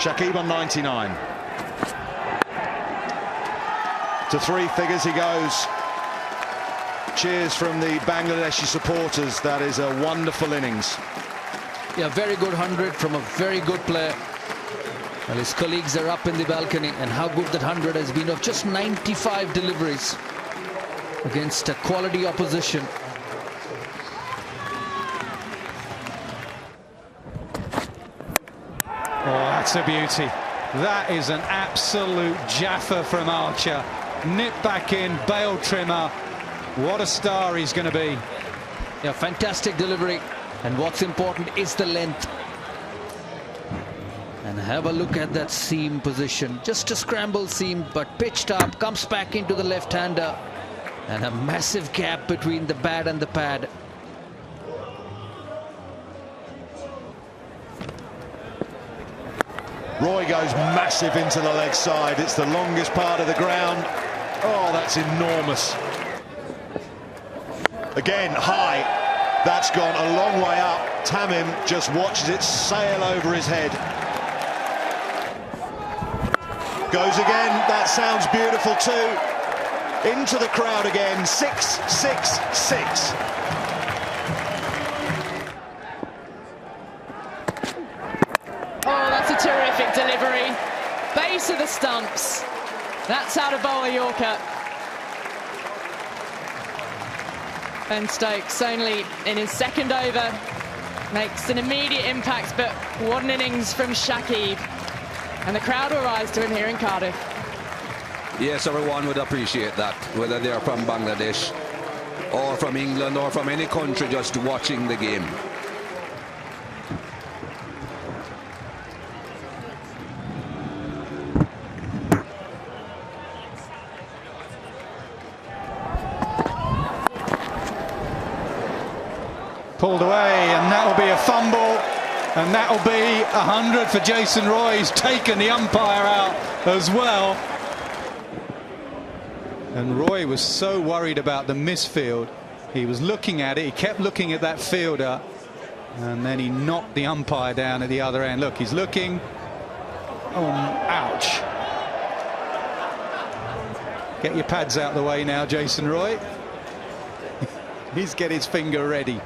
Shakib on 99. To three figures he goes. Cheers from the Bangladeshi supporters. That is a wonderful innings. Yeah, very good 100 from a very good player. Well, his colleagues are up in the balcony, and how good that 100 has been of just 95 deliveries against a quality opposition. Oh, that's a beauty. That is an absolute jaffer from Archer. Nip back in, bail trimmer. What a star he's going to be. Yeah, fantastic delivery. And what's important is the length. And have a look at that seam position. Just a scramble seam, but pitched up, comes back into the left-hander. And a massive gap between the bat and the pad. Roy goes massive into the leg side. It's the longest part of the ground. Oh, that's enormous. Again, high. That's gone a long way up. Tamim just watches it sail over his head. Goes again. That sounds beautiful too. Into the crowd again. 6, 6, 6. Oh, that's a terrific delivery. Base of the stumps. That's how to bowl a Yorker. Ben Stokes only in his second over makes an immediate impact, but what an innings from Shakib. And the crowd will rise to him here in Cardiff. Yes, everyone would appreciate that, whether they're from Bangladesh or from England or from any country just watching the game. Pulled away, and that'll be a fumble, and that'll be 100 for Jason Roy. He's taken the umpire out as well. And Roy was so worried about the misfield. He was looking at it, he kept looking at that fielder, and then he knocked the umpire down at the other end. Look, he's looking. Oh, ouch. Get your pads out of the way now, Jason Roy. He's getting his finger ready.